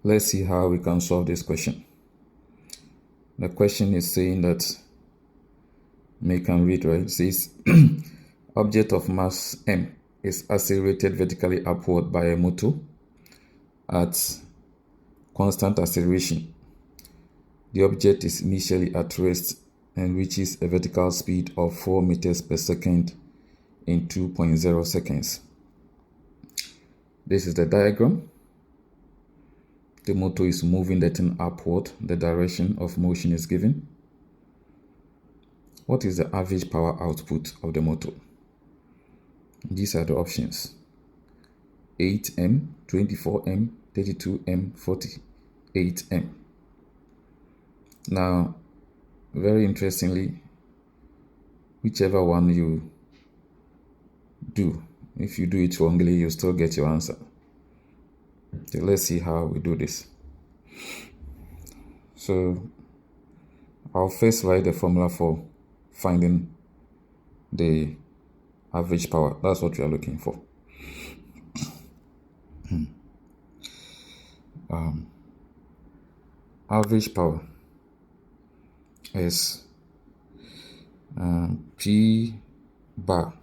Let's see how we can solve this question. The question is saying that, you can read, right? It says, object of mass m is accelerated vertically upward by a motor at constant acceleration. The object is initially at rest and reaches a vertical speed of 4 meters per second in 2.0 seconds. This is the diagram. The motor is moving the thing upward. The direction of motion is given. What is the average power output of the motor? These are the options: 8M, 24M, 32M, 48M. Now, very interestingly, whichever one you do, if you do it wrongly, you still get your answer. Okay, let's see how we do this. So I'll first write the formula for finding the average power. That's what we are looking for. Average power is P bar.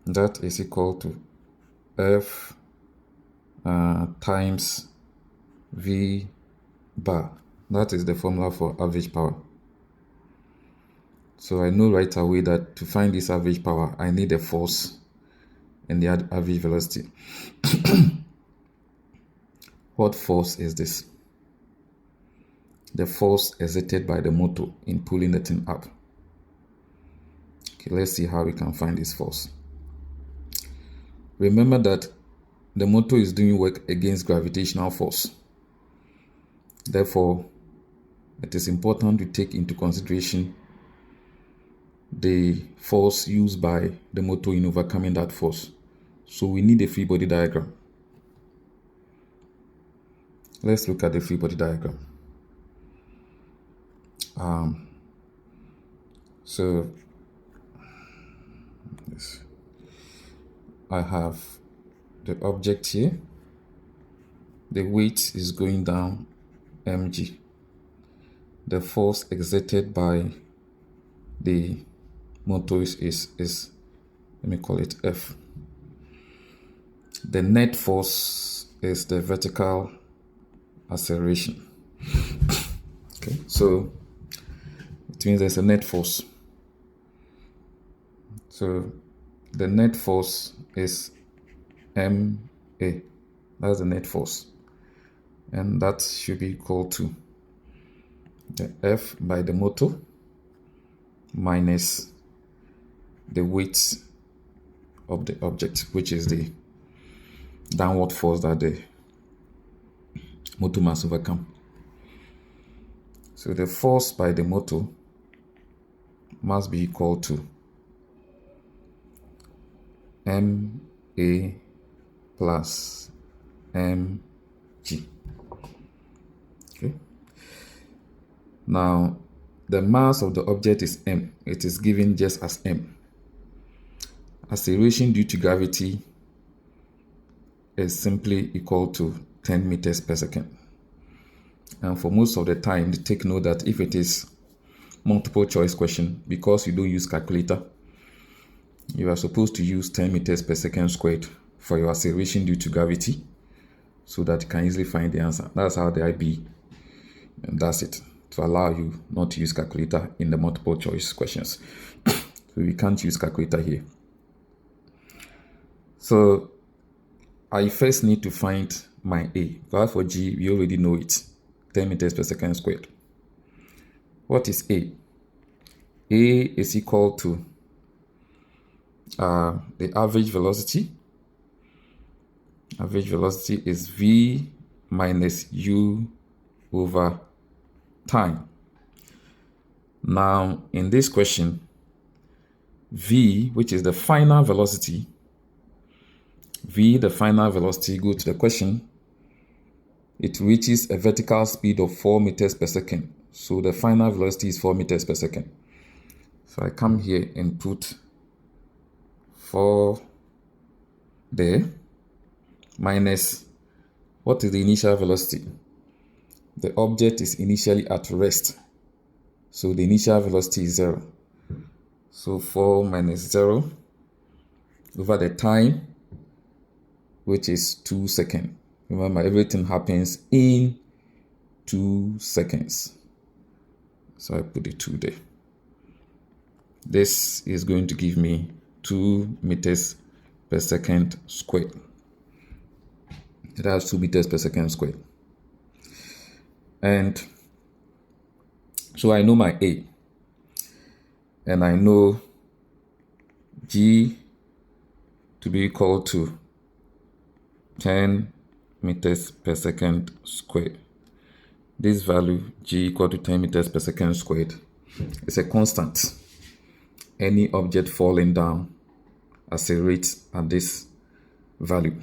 That is equal to F times V bar. That is the formula for average power. So I know right away that to find this average power, I need the force and the average velocity. What force is this? The force exerted by the motor in pulling the thing up. Okay, let's see how we can find this force. Remember that the motor is doing work against gravitational force. Therefore, it is important to take into consideration the force used by the motor in overcoming that force. So we need a free body diagram. Let's look at the free body diagram. So I have the object here. The weight is going down mg. The force exerted by the motor is let me call it F. The net force is the vertical acceleration. Okay, so it means there's a net force. So the net force is MA. That's the net force. And that should be equal to the F by the motor minus the weight of the object, which is the downward force that the motor must overcome. So the force by the motor must be equal to MA plus mg. Okay. Now, the mass of the object is m. It is given just as m. Acceleration due to gravity is simply equal to 10 meters per second. And for most of the time, take note that if it is multiple choice question, because you don't use calculator, you are supposed to use 10 meters per second squared for your acceleration due to gravity, so that you can easily find the answer. That's how the IB does it, to allow you not to use calculator in the multiple choice questions. So we can't use calculator here. So I first need to find my A. Value for G, we already know it, 10 meters per second squared. What is A? A is equal to the average velocity. Average velocity is V minus U over time. Now, in this question, V, which is the final velocity, the final velocity, go to the question, it reaches a vertical speed of 4 meters per second. So the final velocity is 4 meters per second. So I come here and put 4 there minus What is the initial velocity? The object is initially at rest, so the initial velocity is 0. So 4 minus 0 over the time, which is 2 seconds. Remember, everything happens in 2 seconds. So I put the 2 there. This is going to give me 2 meters per second squared. That's 2 meters per second squared. And so I know my A, and I know G to be equal to 10 meters per second squared. This value, G equal to 10 meters per second squared, is a constant. Any object falling down accelerates at this value.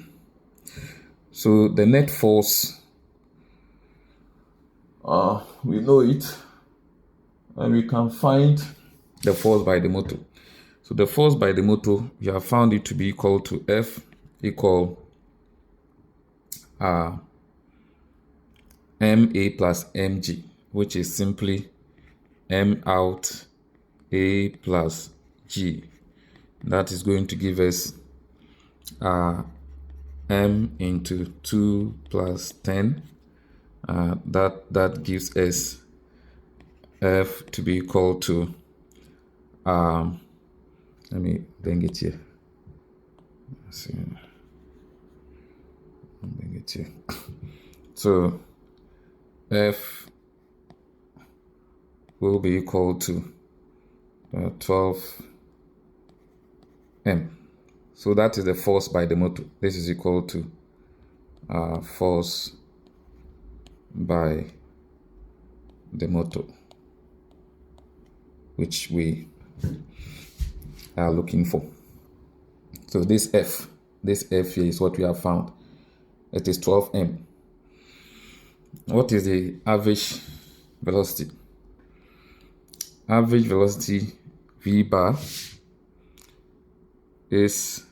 So the net force, we know it, and we can find the force by the motor. So the force by the motor, we have found it to be equal to F equal MA plus mg, which is simply M out A plus G. That is going to give us M into 2 plus 10. That gives us F to be equal to, let me bring it here. Let's see. I'll bring it here. So F will be equal to 12 M. So that is the force by the motor. This is equal to force by the motor, which we are looking for. So this F here is what we have found. It is 12 M. What is the average velocity? Average velocity V bar is,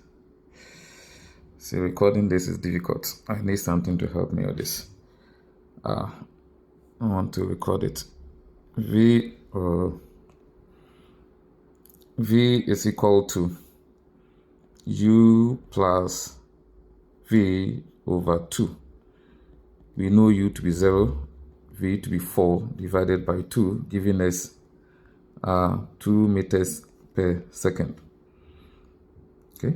see, recording this is difficult. I need something to help me with this. I want to record it. V is equal to U plus V over 2. We know U to be 0, V to be 4 divided by 2, giving us 2 meters per second. Okay,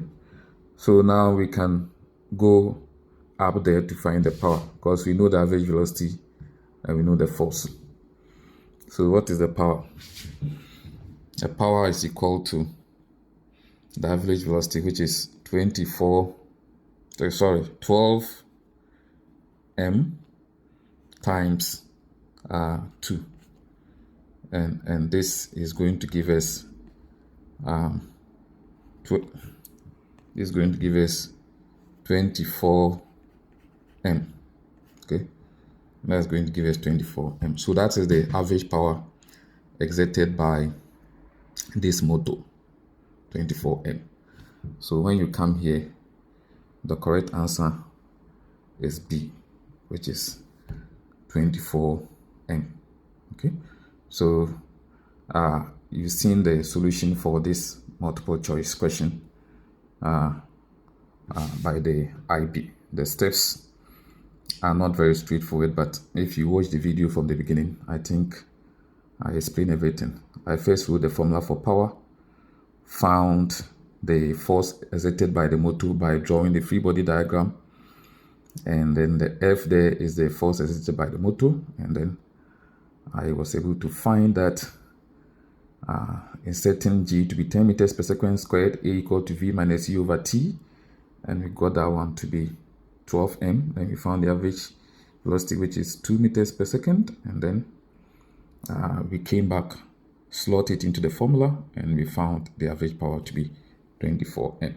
so now we can go up there to find the power, because we know the average velocity and we know the force. So what is the power? The power is equal to the average velocity, which is 12 M times 2, and this is going to give us 24 M. Okay, that's going to give us 24 M. So that is the average power exerted by this motor, 24 M. So when you come here, the correct answer is B, which is 24 M. Okay, so you've seen the solution for this multiple choice question by the IB. The steps are not very straightforward, but if you watch the video from the beginning, I think I explain everything. I first wrote the formula for power, found the force exerted by the motor by drawing the free body diagram, and then the F there is the force exerted by the motor, and then I was able to find that inserting G to be 10 meters per second squared, A equal to V minus U over T, and we got that one to be 12 M. Then we found the average velocity, which is 2 meters per second, and then we came back, slot it into the formula, and we found the average power to be 24 M.